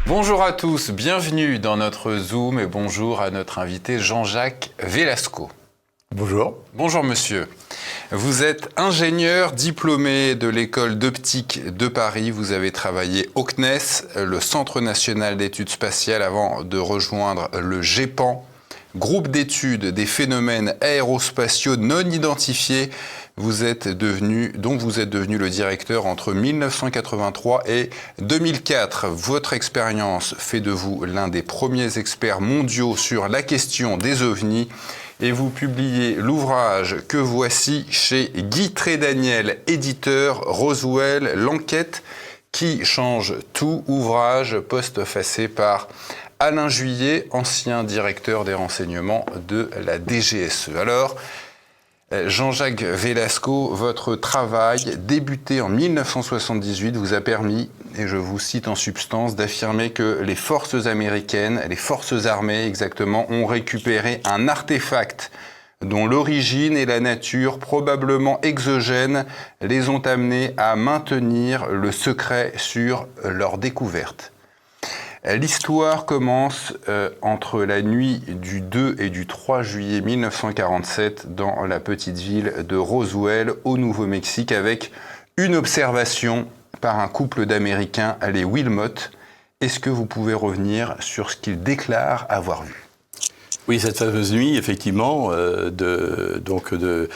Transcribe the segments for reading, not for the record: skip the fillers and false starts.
Bonjour à tous, bienvenue dans notre Zoom et bonjour à notre invité Jean-Jacques Velasco. Bonjour. Bonjour monsieur. Vous êtes ingénieur diplômé de l'école d'optique de Paris. Vous avez travaillé au CNES, le Centre national d'études spatiales, avant de rejoindre le GEPAN, groupe d'études des phénomènes aérospatiaux non identifiés. Dont vous êtes devenu le directeur entre 1983 et 2004. Votre expérience fait de vous l'un des premiers experts mondiaux sur la question des ovnis. Et vous publiez l'ouvrage que voici chez Guy Trédaniel, éditeur, Roswell, l'enquête qui change tout, ouvrage postfacé par Alain Juillet, ancien directeur des renseignements de la DGSE. Alors, Jean-Jacques Velasco, votre travail, débuté en 1978, vous a permis, et je vous cite en substance, d'affirmer que les forces américaines, les forces armées exactement, ont récupéré un artefact dont l'origine et la nature, probablement exogènes, les ont amenés à maintenir le secret sur leur découverte. L'histoire commence entre la nuit du 2 et du 3 juillet 1947 dans la petite ville de Roswell au Nouveau-Mexique avec une observation par un couple d'Américains, les Wilmot. Est-ce que vous pouvez revenir sur ce qu'ils déclarent avoir vu ? Oui, cette fameuse nuit, effectivement, du 2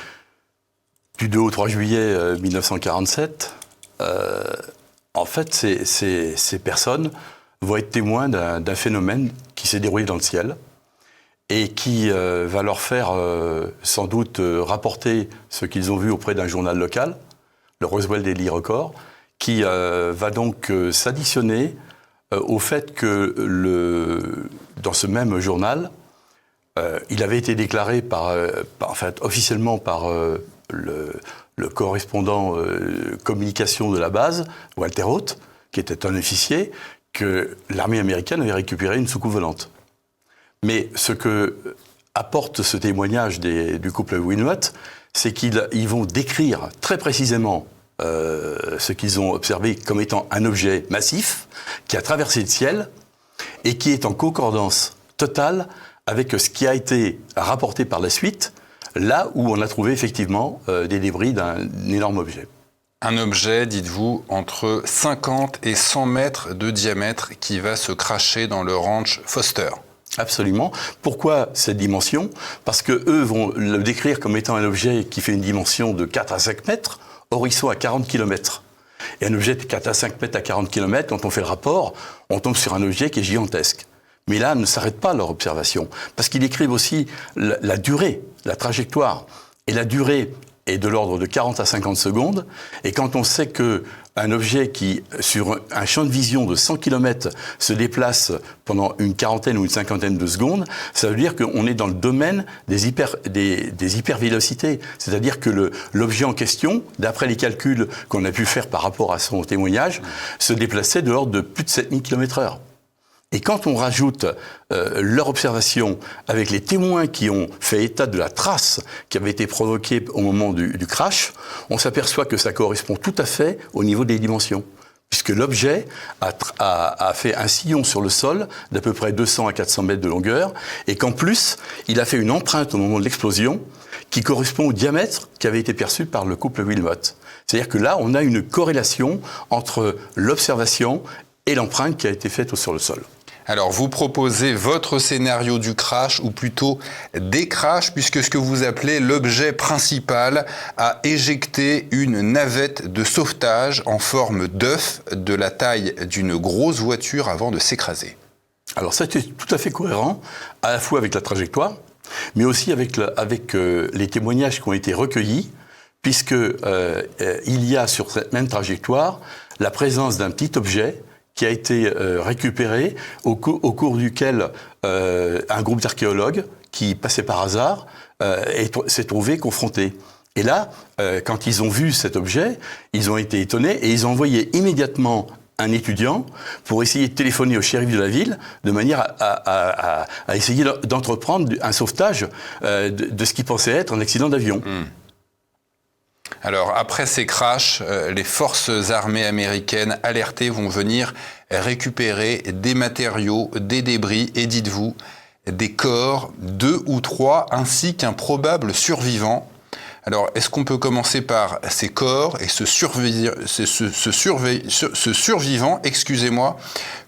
au 3 juillet 1947, en fait, ces personnes vont être témoins d'un phénomène qui s'est déroulé dans le ciel et qui va leur faire sans doute rapporter ce qu'ils ont vu auprès d'un journal local, le Roswell Daily Record, qui va donc s'additionner au fait que dans ce même journal, il avait été déclaré officiellement par le correspondant communication de la base, Walter Haut, qui était un officier, que l'armée américaine avait récupéré une soucoupe volante. Mais ce que apporte ce témoignage du couple Wilmot, c'est qu'ils vont décrire très précisément ce qu'ils ont observé comme étant un objet massif qui a traversé le ciel et qui est en concordance totale avec ce qui a été rapporté par la suite, là où on a trouvé effectivement des débris d'un énorme objet. Un objet, dites-vous, entre 50 et 100 mètres de diamètre qui va se cracher dans le ranch Foster. Absolument. Pourquoi cette dimension ? Parce qu'eux vont le décrire comme étant un objet qui fait une dimension de 4 à 5 mètres, or ils sont à 40 km. Et un objet de 4 à 5 mètres à 40 km, quand on fait le rapport, on tombe sur un objet qui est gigantesque. Mais là, ne s'arrête pas leur observation, parce qu'ils décrivent aussi la durée, la trajectoire. Et la durée est de l'ordre de 40 à 50 secondes. Et quand on sait qu'un objet qui, sur un champ de vision de 100 km, se déplace pendant une quarantaine ou une cinquantaine de secondes, ça veut dire qu'on est dans le domaine des hypervélocités. C'est-à-dire que l'objet en question, d'après les calculs qu'on a pu faire par rapport à son témoignage, se déplaçait de l'ordre de plus de 7000 km/h. Et quand on rajoute leur observation avec les témoins qui ont fait état de la trace qui avait été provoquée au moment du crash, on s'aperçoit que ça correspond tout à fait au niveau des dimensions. Puisque l'objet a fait un sillon sur le sol d'à peu près 200 à 400 mètres de longueur, et qu'en plus, il a fait une empreinte au moment de l'explosion qui correspond au diamètre qui avait été perçu par le couple Wilmot. C'est-à-dire que là, on a une corrélation entre l'observation et l'empreinte qui a été faite sur le sol. Alors, vous proposez votre scénario du crash, ou plutôt des crashs, puisque ce que vous appelez l'objet principal a éjecté une navette de sauvetage en forme d'œuf de la taille d'une grosse voiture avant de s'écraser. Alors, ça c'est tout à fait cohérent, à la fois avec la trajectoire, mais aussi avec les témoignages qui ont été recueillis, puisque il y a sur cette même trajectoire la présence d'un petit objet qui a été récupéré, au cours duquel un groupe d'archéologues, qui passait par hasard, s'est trouvé confronté. Et là, quand ils ont vu cet objet, ils ont été étonnés et ils ont envoyé immédiatement un étudiant pour essayer de téléphoner au shérif de la ville de manière à essayer d'entreprendre un sauvetage de ce qu'ils pensaient être un accident d'avion. Alors, après ces crashs, les forces armées américaines alertées vont venir récupérer des matériaux, des débris et, dites-vous, des corps, 2 ou 3, ainsi qu'un probable survivant. Alors, est-ce qu'on peut commencer par ces corps et ce survivant, excusez-moi,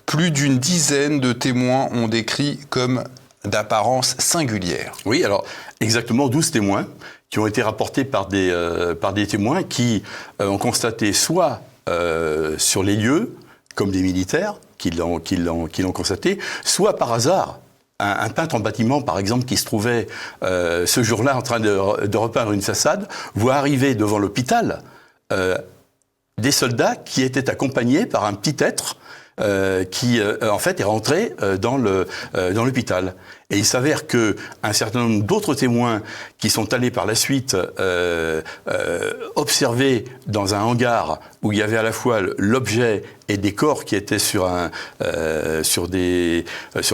plus d'une dizaine de témoins ont décrit comme d'apparence singulière. Oui, alors exactement 12 témoins qui ont été rapportés par des témoins qui ont constaté soit sur les lieux, comme des militaires qui l'ont constaté, soit par hasard. Un peintre en bâtiment, par exemple, qui se trouvait ce jour-là en train de repeindre une façade, voit arriver devant l'hôpital des soldats qui étaient accompagnés par un petit être qui, en fait, est rentré dans l'hôpital. Et il s'avère qu'un certain nombre d'autres témoins qui sont allés par la suite observer dans un hangar où il y avait à la fois l'objet et des corps qui étaient sur des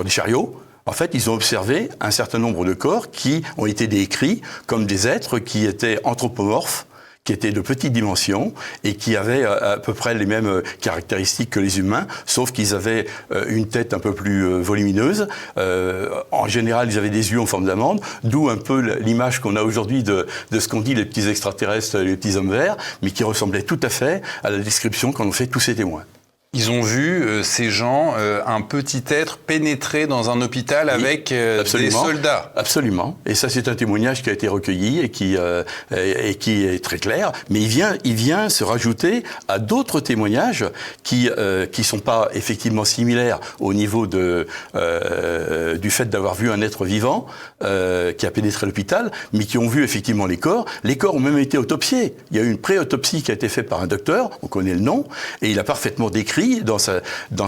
chariots. En fait, ils ont observé un certain nombre de corps qui ont été décrits comme des êtres qui étaient anthropomorphes, qui étaient de petites dimensions et qui avaient à peu près les mêmes caractéristiques que les humains, sauf qu'ils avaient une tête un peu plus volumineuse. En général, ils avaient des yeux en forme d'amande, d'où un peu l'image qu'on a aujourd'hui de ce qu'on dit les petits extraterrestres, les petits hommes verts, mais qui ressemblait tout à fait à la description qu'en ont fait tous ces témoins. Ils ont vu, ces gens, un petit être pénétrer dans un hôpital avec des soldats. Absolument. Et ça, c'est un témoignage qui a été recueilli et qui est très clair. Mais il vient se rajouter à d'autres témoignages qui sont pas effectivement similaires au niveau du fait d'avoir vu un être vivant qui a pénétré l'hôpital, mais qui ont vu effectivement les corps. Les corps ont même été autopsiés. Il y a eu une pré-autopsie qui a été faite par un docteur, on connaît le nom, et il a parfaitement décrit dans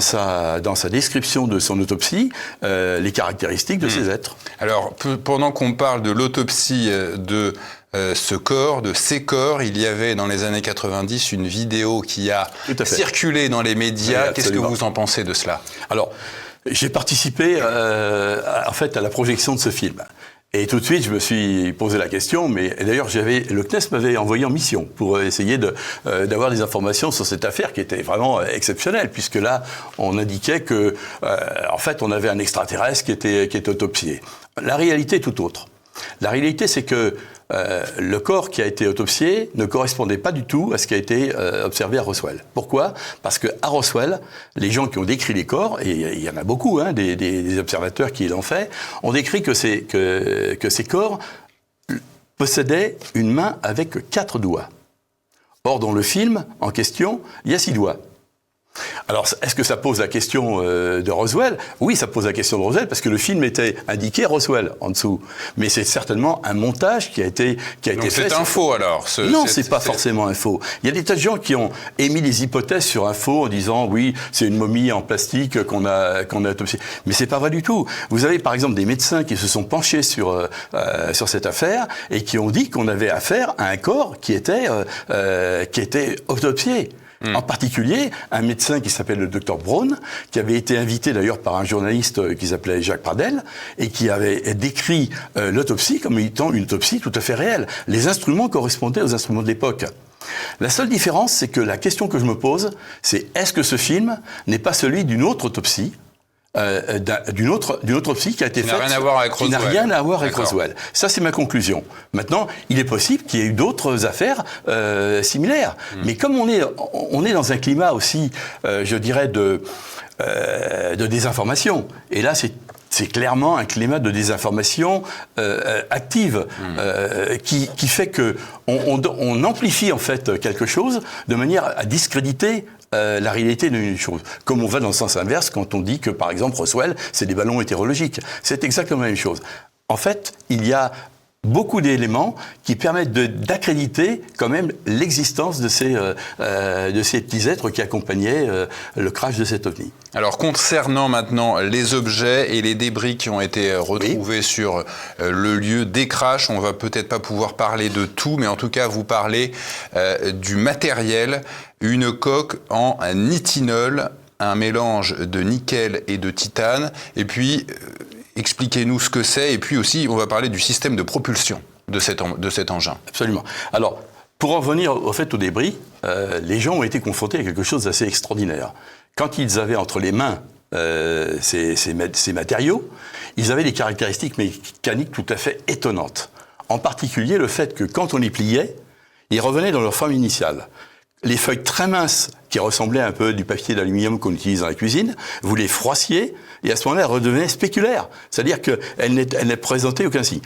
sa description de son autopsie les caractéristiques de ces êtres. Alors, pendant qu'on parle de l'autopsie de ce corps, de ces corps, il y avait dans les années 90 une vidéo qui a circulé dans les médias. Oui, qu'est-ce que vous en pensez de cela ? Alors, j'ai participé en fait à la projection de ce film. Et tout de suite, je me suis posé la question, mais d'ailleurs, le CNES m'avait envoyé en mission pour essayer d'avoir des informations sur cette affaire qui était vraiment exceptionnelle, puisque là, on indiquait que, en fait, on avait un extraterrestre qui était autopsié. La réalité est tout autre. La réalité, c'est que le corps qui a été autopsié ne correspondait pas du tout à ce qui a été observé à Roswell. Pourquoi ? Parce qu'à Roswell, les gens qui ont décrit les corps, et il y en a beaucoup, hein, des observateurs qui l'ont fait, ont décrit que ces corps possédaient une main avec 4 doigts. Or, dans le film en question, il y a 6 doigts. Alors, est-ce que ça pose la question de Roswell ? Oui, ça pose la question de Roswell, parce que le film était indiqué Roswell en dessous. Mais c'est certainement un montage qui a été fait. Donc c'est un faux, alors ? Non, c'est pas forcément un faux. Il y a des tas de gens qui ont émis des hypothèses sur un faux en disant oui, c'est une momie en plastique qu'on a autopsiée. Mais c'est pas vrai du tout. Vous avez par exemple des médecins qui se sont penchés sur cette affaire et qui ont dit qu'on avait affaire à un corps qui était autopsié. En particulier, un médecin qui s'appelle le Dr Brown, qui avait été invité d'ailleurs par un journaliste qui s'appelait Jacques Pradel, et qui avait décrit l'autopsie comme étant une autopsie tout à fait réelle. Les instruments correspondaient aux instruments de l'époque. La seule différence, c'est que la question que je me pose, c'est est-ce que ce film n'est pas celui d'une autre autopsie d'une autre autopsie qui a été faite, qui n'a rien à voir avec Roswell. Ça, c'est ma conclusion. Maintenant, il est possible qu'il y ait eu d'autres affaires similaires. Mais comme on est dans un climat aussi, je dirais, de désinformation, et là, c'est clairement un climat de désinformation active qui fait que on amplifie en fait quelque chose de manière à discréditer la réalité d'une chose. Comme on va dans le sens inverse quand on dit que, par exemple, Roswell, c'est des ballons météorologiques. C'est exactement la même chose. En fait, il y a beaucoup d'éléments qui permettent d'accréditer quand même l'existence de ces petits êtres qui accompagnaient le crash de cet ovni. Alors, concernant maintenant les objets et les débris qui ont été retrouvés sur le lieu des crashs, on va peut-être pas pouvoir parler de tout, mais en tout cas vous parler du matériel, une coque en nitinol, un mélange de nickel et de titane, et puis expliquez-nous ce que c'est, et puis aussi on va parler du système de propulsion de cet engin. Absolument. Alors, Pour en revenir au fait au débris, les gens ont été confrontés à quelque chose d'assez extraordinaire. Quand ils avaient entre les mains ces matériaux, ils avaient des caractéristiques mécaniques tout à fait étonnantes. En particulier le fait que quand on les pliait, ils revenaient dans leur forme initiale. Les feuilles très minces, qui ressemblaient un peu du papier d'aluminium qu'on utilise dans la cuisine, vous les froissiez, et à ce moment-là, elles redevenaient spéculaires. C'est-à-dire qu'elles ne présentaient aucun signe.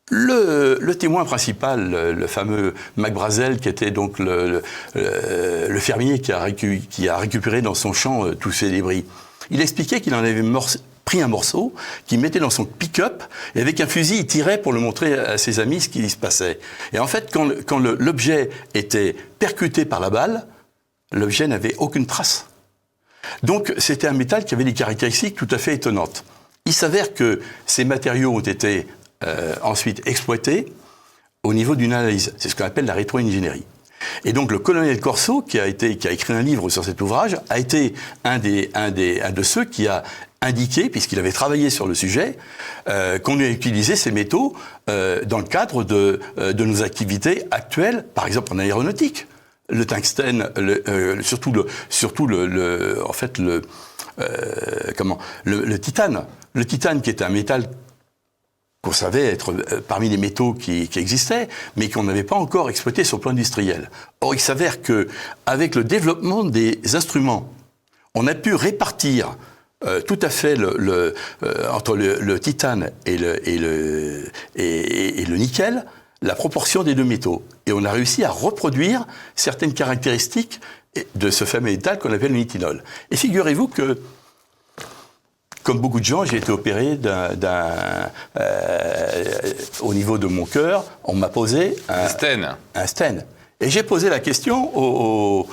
Le témoin principal, le fameux Mac Brazel, qui était donc le fermier qui a récupéré dans son champ tous ces débris, il expliquait qu'il en avait pris un morceau, qu'il mettait dans son pick-up, et avec un fusil, il tirait pour le montrer à ses amis ce qui se passait. Et en fait, quand l'objet était percuté par la balle, l'objet n'avait aucune trace. Donc, c'était un métal qui avait des caractéristiques tout à fait étonnantes. Il s'avère que ces matériaux ont été ensuite exploités au niveau d'une analyse. C'est ce qu'on appelle la rétro-ingénierie. Et donc le colonel Corso, qui a écrit un livre sur cet ouvrage, a été un de ceux qui a indiqué, puisqu'il avait travaillé sur le sujet, qu'on a utilisé ces métaux dans le cadre de nos activités actuelles, par exemple en aéronautique. Le tungstène, surtout le titane. Le titane qui est un métal qu'on savait être parmi les métaux qui existaient, mais qu'on n'avait pas encore exploité sur le plan industriel. Or, il s'avère qu'avec le développement des instruments, on a pu répartir tout à fait entre le titane et le nickel, la proportion des deux métaux. Et on a réussi à reproduire certaines caractéristiques de ce fameux métal qu'on appelle le nitinol. Et figurez-vous que, comme beaucoup de gens, j'ai été opéré au niveau de mon cœur. On m'a posé un stent. Et j'ai posé la question au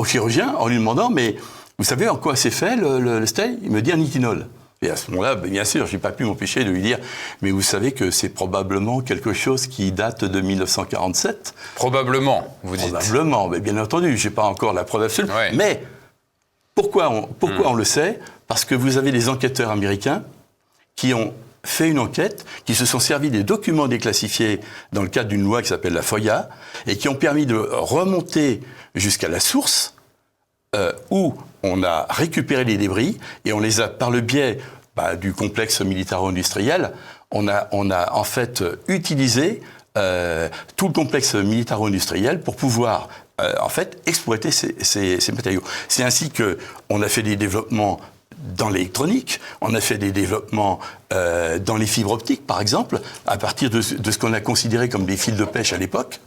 chirurgien en lui demandant, mais vous savez en quoi c'est fait le stent? Il me dit un nitinol. Et à ce moment-là, bien sûr, je n'ai pas pu m'empêcher de lui dire, mais vous savez que c'est probablement quelque chose qui date de 1947. Probablement, vous dites. Probablement, mais bien entendu, je n'ai pas encore la preuve absolue. Ouais. Mais pourquoi on le sait? Parce que vous avez des enquêteurs américains qui ont fait une enquête, qui se sont servis des documents déclassifiés dans le cadre d'une loi qui s'appelle la FOIA, et qui ont permis de remonter jusqu'à la source où on a récupéré les débris, et on les a, par le biais du complexe militaro-industriel, on a en fait utilisé tout le complexe militaro-industriel pour pouvoir en fait exploiter ces matériaux. C'est ainsi qu'on a fait des développements dans l'électronique, on a fait des développements dans les fibres optiques, par exemple, à partir de ce qu'on a considéré comme des fils de pêche à l'époque.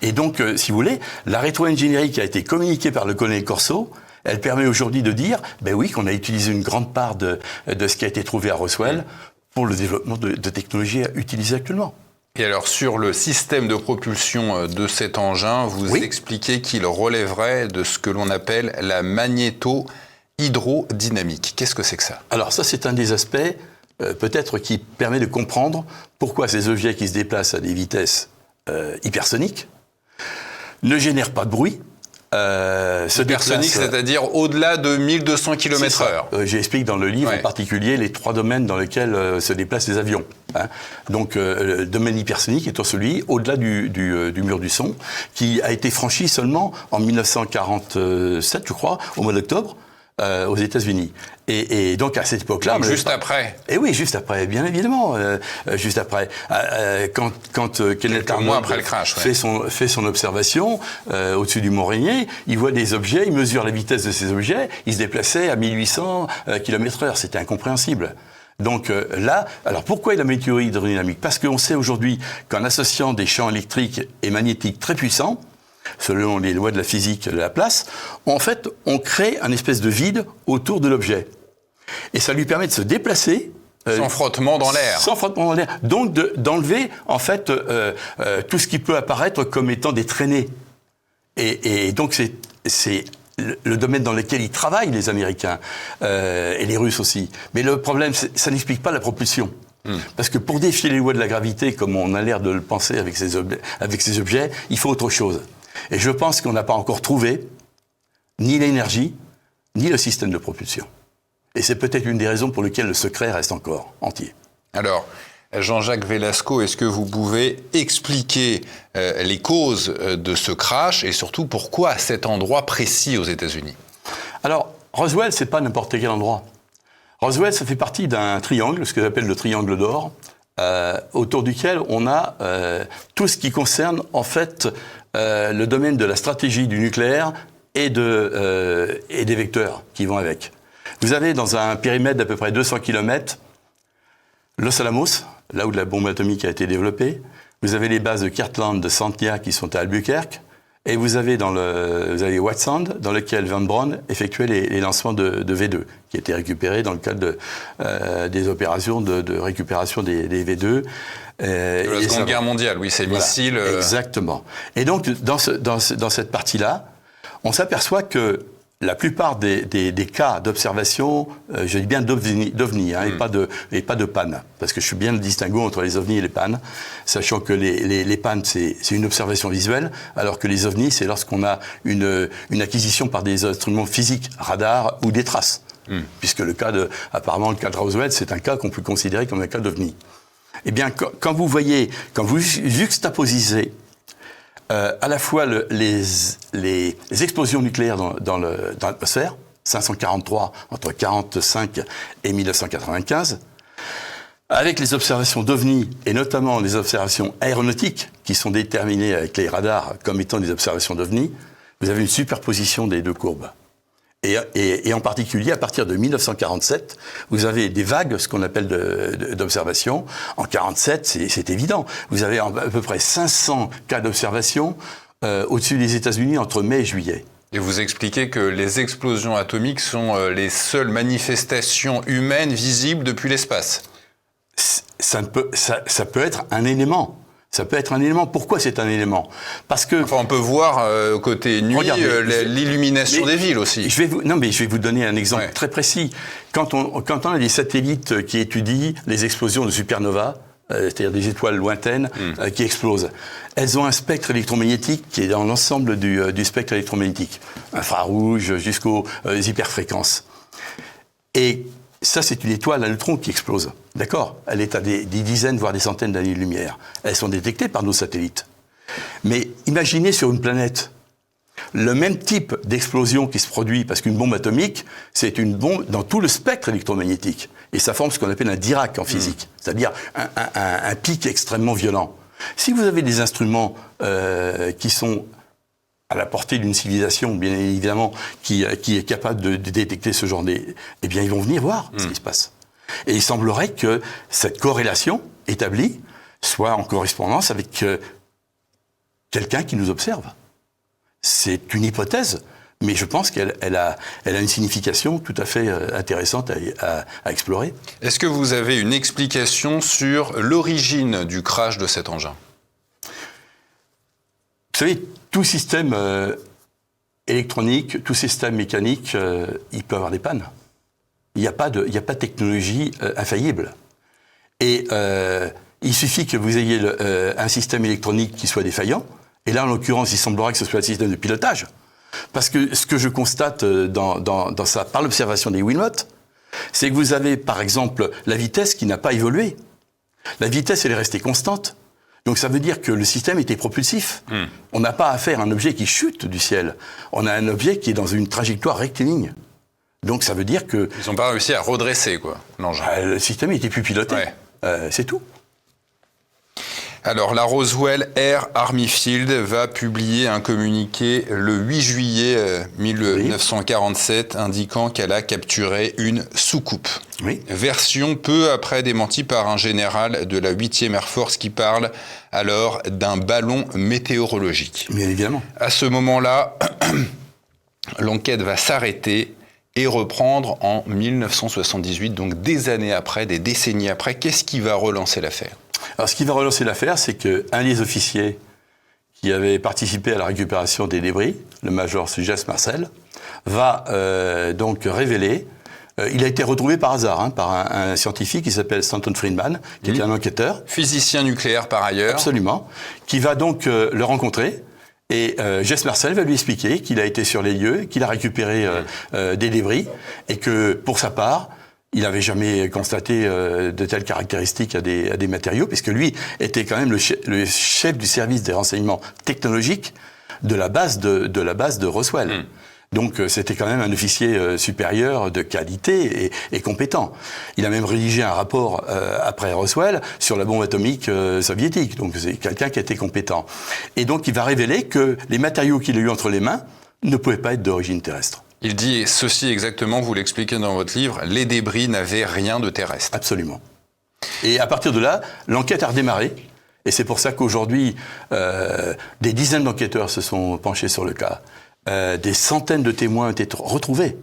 Et donc, si vous voulez, la rétro-ingénierie qui a été communiquée par le colonel Corso, elle permet aujourd'hui de dire, ben oui, qu'on a utilisé une grande part de ce qui a été trouvé à Roswell pour le développement de technologies utilisées actuellement. Et alors, sur le système de propulsion de cet engin, vous expliquez qu'il relèverait de ce que l'on appelle la magnéto-hydrodynamique. Qu'est-ce que c'est que ça? Alors ça, c'est un des aspects, peut-être, qui permet de comprendre pourquoi ces objets qui se déplacent à des vitesses hypersoniques ne génèrent pas de bruit. Hypersonique, c'est-à-dire au-delà de 1200 km/h. J'explique dans le livre en particulier les 3 domaines dans lesquels se déplacent les avions. Donc, le domaine hypersonique étant celui au-delà du mur du son, qui a été franchi seulement en 1947, je crois, au mois d'octobre, aux États-Unis. Et donc, à cette époque-là... Juste après. Et oui, juste après, bien évidemment. Juste après. Quand Kenneth Arnold après le crash, fait son observation au-dessus du Mont Rainier, il voit des objets, il mesure la vitesse de ces objets, ils se déplaçaient à 1800 km/h. C'était incompréhensible. Donc là, alors pourquoi la magnéto-hydrodynamique? Parce qu'on sait aujourd'hui qu'en associant des champs électriques et magnétiques très puissants, selon les lois de la physique de la place, en fait, on crée un espèce de vide autour de l'objet. Et ça lui permet de se déplacer. Sans frottement dans l'air. Sans frottement dans l'air. Donc d'enlever, en fait, tout ce qui peut apparaître comme étant des traînées. Et donc c'est le domaine dans lequel ils travaillent, les Américains, et les Russes aussi. Mais le problème, ça n'explique pas la propulsion. Parce que pour défier les lois de la gravité, comme on a l'air de le penser avec ces objets, il faut autre chose. Et je pense qu'on n'a pas encore trouvé ni l'énergie, ni le système de propulsion. Et c'est peut-être une des raisons pour lesquelles le secret reste encore entier. Alors, Jean-Jacques Velasco, est-ce que vous pouvez expliquer les causes de ce crash et surtout pourquoi à cet endroit précis aux États-Unis? Alors, Roswell, c'est pas n'importe quel endroit. Roswell, ça fait partie d'un triangle, ce que j'appelle le triangle d'or, autour duquel on a tout ce qui concerne en fait le domaine de la stratégie du nucléaire et des vecteurs qui vont avec. Vous avez dans un périmètre d'à peu près 200 km Los Alamos, là où la bombe atomique a été développée. Vous avez les bases de Kirtland, de Santia qui sont à Albuquerque. Et vous avez Whitesand, dans lequel Van Braun effectuait les lancements de V2, qui étaient récupérés dans le cadre des opérations de récupération des V2. De la Seconde Guerre mondiale, oui, ces missiles. Exactement. Et donc, dans cette partie-là, on s'aperçoit que la plupart des cas d'observation, je dis bien d'ovnis, et pas de panne, parce que je suis bien le distinguo entre les ovnis et les pannes, sachant que les pannes, c'est une observation visuelle, alors que les ovnis, c'est lorsqu'on a une acquisition par des instruments physiques, radars ou des traces. Puisque apparemment, le cas de Roswell, c'est un cas qu'on peut considérer comme un cas d'ovni. Eh bien, quand vous juxtaposez à la fois les explosions nucléaires dans l'atmosphère, 543 entre 1945 et 1995, avec les observations d'OVNI et notamment les observations aéronautiques qui sont déterminées avec les radars comme étant des observations d'OVNI, vous avez une superposition des deux courbes. Et en particulier, à partir de 1947, vous avez des vagues, ce qu'on appelle d'observation. En 1947, c'est évident. Vous avez à peu près 500 cas d'observation au-dessus des États-Unis entre mai et juillet. Et vous expliquez que les explosions atomiques sont les seules manifestations humaines visibles depuis l'espace. Ça peut être un élément. Ça peut être un élément. Pourquoi c'est un élément? Parce que on peut voir côté nuit l'illumination des villes aussi. Je vais vous donner un exemple très précis. Quand on a des satellites qui étudient les explosions de supernovas, c'est-à-dire des étoiles lointaines qui explosent, elles ont un spectre électromagnétique qui est dans l'ensemble du spectre électromagnétique, infrarouge jusqu'aux hyperfréquences. Et ça, c'est une étoile à neutrons qui explose. D'accord? Elle est à des dizaines, voire des centaines d'années-lumière. Elles sont détectées par nos satellites. Mais imaginez sur une planète le même type d'explosion qui se produit, parce qu'une bombe atomique, c'est une bombe dans tout le spectre électromagnétique. Et ça forme ce qu'on appelle un Dirac en physique, c'est-à-dire un pic extrêmement violent. Si vous avez des instruments qui sont à la portée d'une civilisation, bien évidemment, qui est capable de détecter ce genre eh bien, ils vont venir voir ce qui se passe. Et il semblerait que cette corrélation établie soit en correspondance avec quelqu'un qui nous observe. C'est une hypothèse, mais je pense qu'elle a une signification tout à fait intéressante à explorer. Est-ce que vous avez une explication sur l'origine du crash de cet engin? Vous savez, tout système électronique, tout système mécanique, il peut avoir des pannes. Il n'y a pas de technologie infaillible. Et il suffit que vous ayez un système électronique qui soit défaillant. Et là, en l'occurrence, il semblerait que ce soit un système de pilotage. Parce que ce que je constate par l'observation des Wiimotes, c'est que vous avez, par exemple, la vitesse qui n'a pas évolué. La vitesse, elle est restée constante. Donc ça veut dire que le système était propulsif. On n'a pas affaire à un objet qui chute du ciel. On a un objet qui est dans une trajectoire rectiligne. Donc ça veut dire que... Ils n'ont pas réussi à redresser, quoi, l'engin. Le système n'était plus piloté. C'est tout. Alors, la Roswell Air Army Field va publier un communiqué le 8 juillet 1947 indiquant qu'elle a capturé une soucoupe. Oui. Version peu après démentie par un général de la 8e Air Force qui parle alors d'un ballon météorologique. Bien évidemment. À ce moment-là, l'enquête va s'arrêter et reprendre en 1978, donc des années après, des décennies après. Qu'est-ce qui va relancer l'affaire ? Alors, ce qui va relancer l'affaire, c'est qu'un des officiers qui avait participé à la récupération des débris, le major Jess Marcel, va donc révéler. Il a été retrouvé par hasard par un scientifique qui s'appelle Stanton Friedman, qui était un enquêteur. Physicien nucléaire par ailleurs. Absolument. Qui va donc le rencontrer. Et Jess Marcel va lui expliquer qu'il a été sur les lieux, qu'il a récupéré des débris, et que pour sa part, Il n'avait jamais constaté de telles caractéristiques à des matériaux, puisque lui était quand même le chef du service des renseignements technologiques de la base de Roswell. Donc c'était quand même un officier supérieur de qualité et compétent. Il a même rédigé un rapport après Roswell sur la bombe atomique soviétique. Donc c'est quelqu'un qui était compétent. Et donc il va révéler que les matériaux qu'il a eu entre les mains ne pouvaient pas être d'origine terrestre. Il dit ceci exactement, vous l'expliquez dans votre livre, les débris n'avaient rien de terrestre. Absolument. Et à partir de là, l'enquête a redémarré. Et c'est pour ça qu'aujourd'hui, des dizaines d'enquêteurs se sont penchés sur le cas. Des centaines de témoins ont été retrouvés.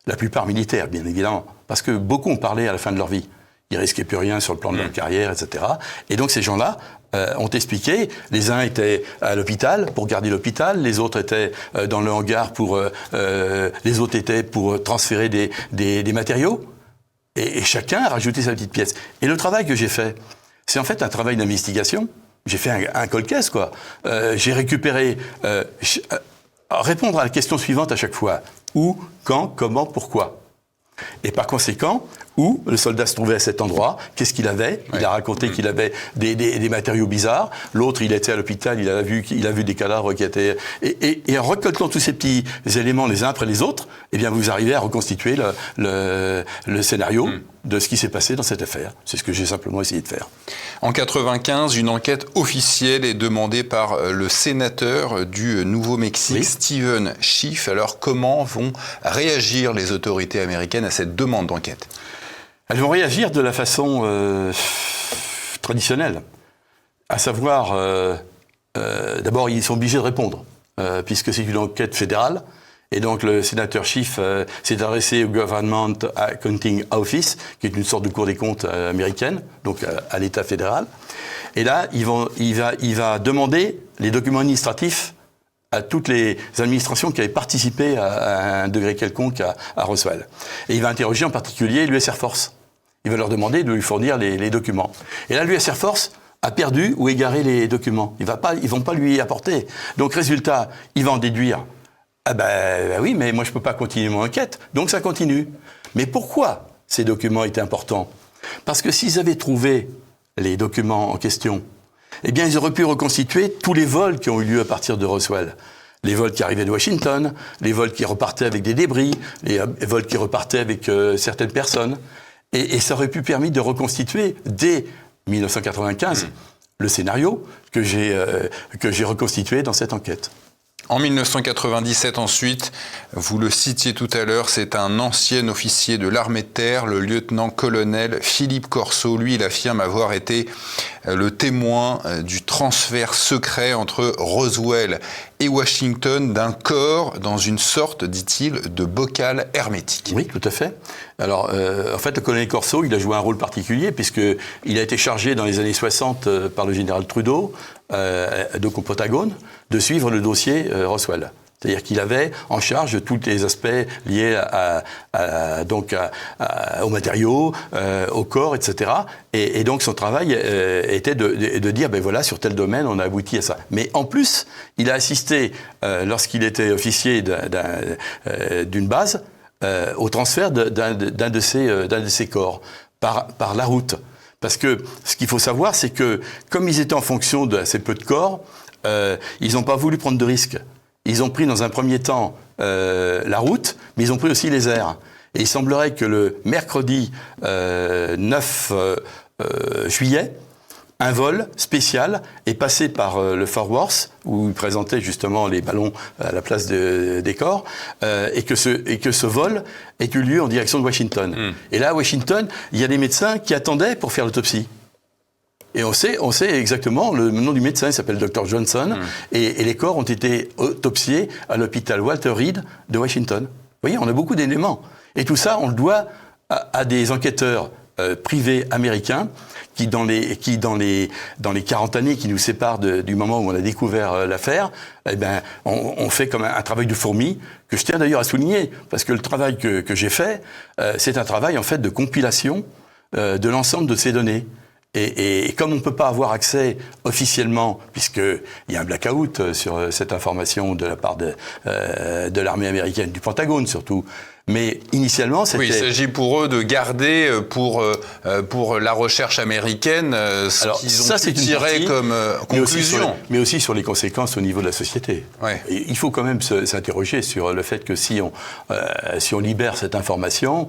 La plupart militaires, bien évidemment. Parce que beaucoup ont parlé à la fin de leur vie. Ils risquaient plus rien sur le plan de leur carrière, etc. Et donc ces gens-là ont expliqué. Les uns étaient à l'hôpital pour garder l'hôpital, les autres étaient dans le hangar les autres étaient pour transférer des matériaux. Et chacun a rajouté sa petite pièce. Et le travail que j'ai fait, c'est en fait un travail d'investigation. J'ai fait un cold case, quoi. J'ai récupéré répondre à la question suivante à chaque fois. Où, quand, comment, pourquoi. Et par conséquent, où le soldat se trouvait à cet endroit, qu'est-ce qu'il avait? Il a raconté qu'il avait des matériaux bizarres. L'autre, il était à l'hôpital, il a vu des cadavres qui étaient... Et en récoltant tous ces petits éléments les uns après les autres, eh bien, vous arrivez à reconstituer le scénario de ce qui s'est passé dans cette affaire. C'est ce que j'ai simplement essayé de faire. En 1995, une enquête officielle est demandée par le sénateur du Nouveau-Mexique, Steven Schiff. Alors, comment vont réagir les autorités américaines à cette demande d'enquête? Elles vont réagir de la façon traditionnelle. À savoir, d'abord, ils sont obligés de répondre, puisque c'est une enquête fédérale. Et donc, le sénateur Schiff s'est adressé au Government Accounting Office, qui est une sorte de Cour des comptes américaine, donc à l'État fédéral. Et là, il va demander les documents administratifs à toutes les administrations qui avaient participé à un degré quelconque à Roswell. Et il va interroger en particulier l'US Air Force. Il va leur demander de lui fournir les documents. Et là, l'US Air Force a perdu ou égaré les documents. Ils vont pas lui apporter. Donc, résultat, il va en déduire. Ah ben oui, mais moi je peux pas continuer mon enquête. Donc ça continue. Mais pourquoi ces documents étaient importants? Parce que s'ils avaient trouvé les documents en question, eh bien ils auraient pu reconstituer tous les vols qui ont eu lieu à partir de Roswell. Les vols qui arrivaient de Washington, les vols qui repartaient avec des débris, les vols qui repartaient avec certaines personnes. Et ça aurait pu permettre de reconstituer dès 1995 le scénario que j'ai reconstitué dans cette enquête. En 1997 ensuite, vous le citiez tout à l'heure, c'est un ancien officier de l'armée de terre, le lieutenant-colonel Philippe Corso. Lui, il affirme avoir été le témoin du transfert secret entre Roswell et Washington d'un corps dans une sorte, dit-il, de bocal hermétique. Oui, tout à fait. Alors, en fait, le colonel Corso, il a joué un rôle particulier puisqu'il a été chargé dans les années 60 par le général Trudeau, donc au Pentagone, de suivre le dossier Roswell. C'est-à-dire qu'il avait en charge tous les aspects liés aux matériaux, au corps, etc. Et donc son travail était de dire, ben voilà, sur tel domaine, on a abouti à ça. Mais en plus, il a assisté, lorsqu'il était officier d'une base, au transfert d'un de ces corps par la route. Parce que ce qu'il faut savoir, c'est que comme ils étaient en fonction de assez peu de corps, ils n'ont pas voulu prendre de risques. Ils ont pris dans un premier temps la route, mais ils ont pris aussi les airs. Et il semblerait que le mercredi 9 juillet, un vol spécial est passé par le Fort Worth, où il présentait justement les ballons à la place des corps, et que ce vol ait eu lieu en direction de Washington. Et là, à Washington, il y a des médecins qui attendaient pour faire l'autopsie. Et on sait exactement le nom du médecin, il s'appelle Dr. Johnson, et les corps ont été autopsiés à l'hôpital Walter Reed de Washington. Vous voyez, on a beaucoup d'éléments. Et tout ça, on le doit à des enquêteurs privés américains qui, dans les 40 années qui nous séparent du moment où on a découvert l'affaire, eh ben, on fait comme un travail de fourmi, que je tiens d'ailleurs à souligner, parce que le travail que j'ai fait, c'est un travail en fait de compilation de l'ensemble de ces données. Et comme on ne peut pas avoir accès officiellement, puisqu'il y a un blackout sur cette information de la part de l'armée américaine, du Pentagone surtout, Mais initialement, c'était... Oui, il s'agit pour eux de garder pour la recherche américaine ce qu'ils ont pu tirer comme conclusion. Mais aussi sur les conséquences au niveau de la société. Ouais. Et il faut quand même s'interroger sur le fait que si on libère cette information,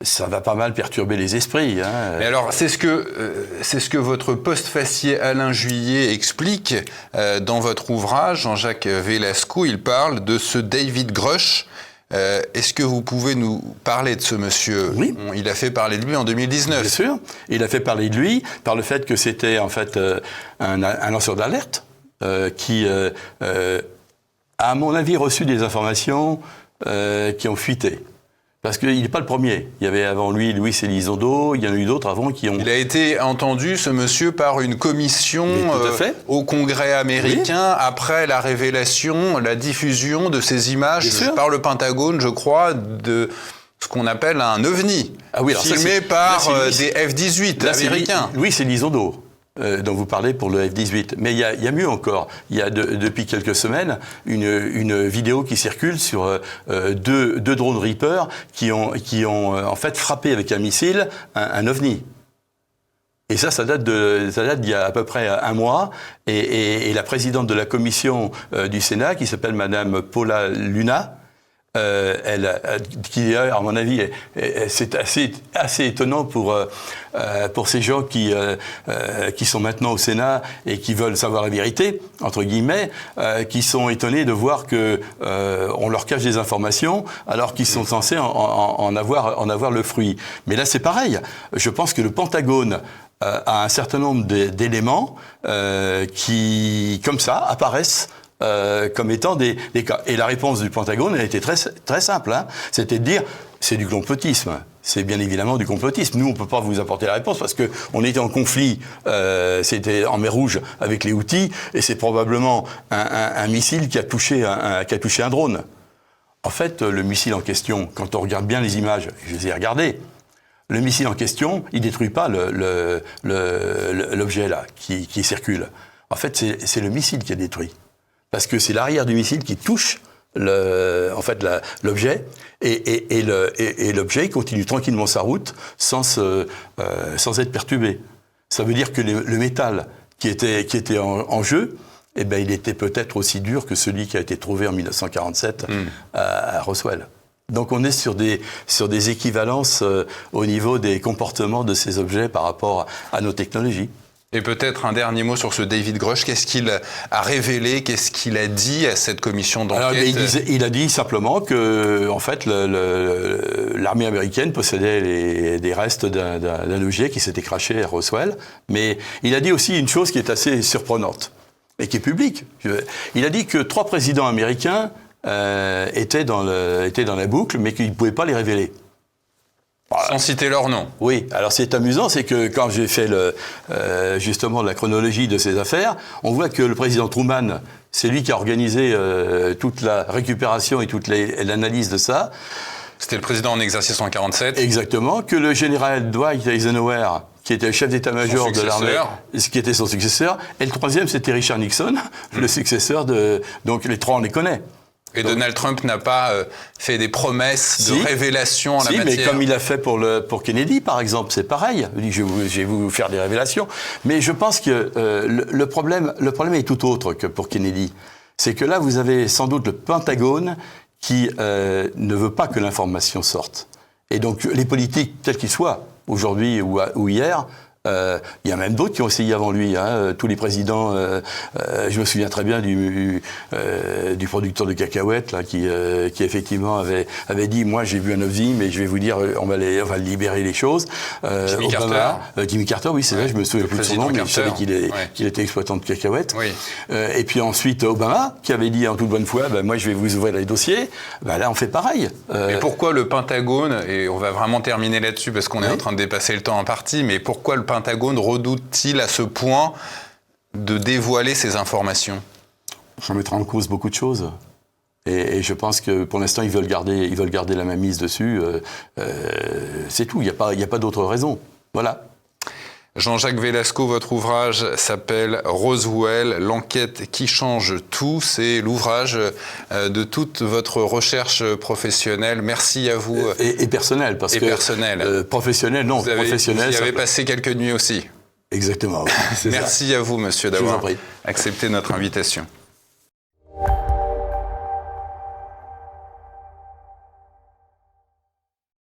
ça va pas mal perturber les esprits. Hein. Mais alors, c'est ce que votre postfacier Alain Juillet explique dans votre ouvrage. Jean-Jacques Velasco, il parle de ce David Grush. Est-ce que vous pouvez nous parler de ce monsieur? Oui. Il a fait parler de lui en 2019. Bien sûr. Il a fait parler de lui par le fait que c'était en fait un lanceur d'alerte qui a, à mon avis, reçu des informations qui ont fuité. Parce qu'il n'est pas le premier. Il y avait avant lui Luis Elizondo, il y en a eu d'autres avant qui ont... Il a été entendu, ce monsieur, par une commission au Congrès américain après la révélation, la diffusion de ces images par le Pentagone, je crois, de ce qu'on appelle un ovni, filmé par des F-18 américains. Luis Elizondo. Dont vous parlez pour le F-18. Mais il y a mieux encore. Il y a depuis quelques semaines une vidéo qui circule sur deux drones Reaper qui ont en fait frappé avec un missile un ovni. Et ça date d'il y a à peu près un mois. Et la présidente de la commission du Sénat, qui s'appelle Madame Paula Luna, qui à mon avis c'est assez étonnant pour ces gens qui sont maintenant au Sénat et qui veulent savoir la vérité entre guillemets, qui sont étonnés de voir que on leur cache des informations alors qu'ils sont censés en avoir le fruit. Mais là c'est pareil. Je pense que le Pentagone a un certain nombre d'éléments qui comme ça apparaissent comme étant des cas. Et la réponse du Pentagone, elle était très, très simple. Hein. C'était de dire, c'est du complotisme. C'est bien évidemment du complotisme. Nous, on ne peut pas vous apporter la réponse parce qu'on était en conflit, c'était en mer Rouge avec les Houthis, et c'est probablement un missile qui a touché un drone. En fait, le missile en question, quand on regarde bien les images, je les ai regardées, le missile en question, il ne détruit pas l'objet là qui circule. En fait, c'est le missile qui a détruit. Parce que c'est l'arrière du missile qui touche l'objet et l'objet continue tranquillement sa route sans être perturbé. Ça veut dire que le métal qui était en jeu, eh ben, il était peut-être aussi dur que celui qui a été trouvé en 1947 à Roswell. Donc on est sur des équivalences au niveau des comportements de ces objets par rapport à nos technologies. Et peut-être un dernier mot sur ce David Grush. Qu'est-ce qu'il a révélé? Qu'est-ce qu'il a dit à cette commission d'enquête? Alors, il a dit simplement que, en fait, l'armée américaine possédait des restes d'un objet qui s'était crashé à Roswell. Mais il a dit aussi une chose qui est assez surprenante et qui est publique. Il a dit que 3 présidents américains étaient dans la boucle, mais qu'ils ne pouvaient pas les révéler. Sans citer leur nom. Oui, alors c'est amusant, c'est que quand j'ai fait justement la chronologie de ces affaires, on voit que le président Truman, c'est lui qui a organisé toute la récupération et toute l'analyse de ça. C'était le président en exercice en 1947. Exactement, que le général Dwight Eisenhower, qui était le chef d'état-major de l'armée, qui était son successeur, et le troisième, c'était Richard Nixon, le successeur de... Donc les 3, on les connaît. Et donc, Donald Trump n'a pas fait des promesses de révélation en la matière. Mais comme il a fait pour Kennedy, par exemple, c'est pareil. Il dit, je vais vous faire des révélations. Mais je pense que le problème est tout autre que pour Kennedy. C'est que là, vous avez sans doute le Pentagone qui ne veut pas que l'information sorte. Et donc, les politiques, tels qu'ils soient, aujourd'hui ou hier, il y a même d'autres qui ont essayé avant lui, hein, tous les présidents. Je me souviens très bien du producteur de cacahuètes là, qui effectivement avait dit, moi j'ai vu un ovni, mais je vais vous dire, on va libérer les choses. Jimmy Carter, oui, c'est vrai, je me souviens plus de son nom, mais je savais qu'il était exploitant de cacahuètes. Oui. Et puis ensuite Obama, qui avait dit en toute bonne foi, moi je vais vous ouvrir les dossiers. Là, on fait pareil. Mais pourquoi le Pentagone, et on va vraiment terminer là-dessus parce qu'on est en train de dépasser le temps en partie, mais pourquoi le Pentagone redoute-t-il à ce point de dévoiler ces informations? Ça mettra en cause beaucoup de choses. Et je pense que pour l'instant, ils veulent garder la mainmise dessus. C'est tout, il n'y a pas d'autre raison. Voilà. Jean-Jacques Velasco, votre ouvrage s'appelle Roswell, l'enquête qui change tout. C'est l'ouvrage de toute votre recherche professionnelle. Merci à vous. Et personnel, parce que... personnel. Professionnel, non. Professionnel, vous y avez passé quelques nuits aussi. Exactement. Merci à vous, monsieur, d'avoir accepté notre invitation.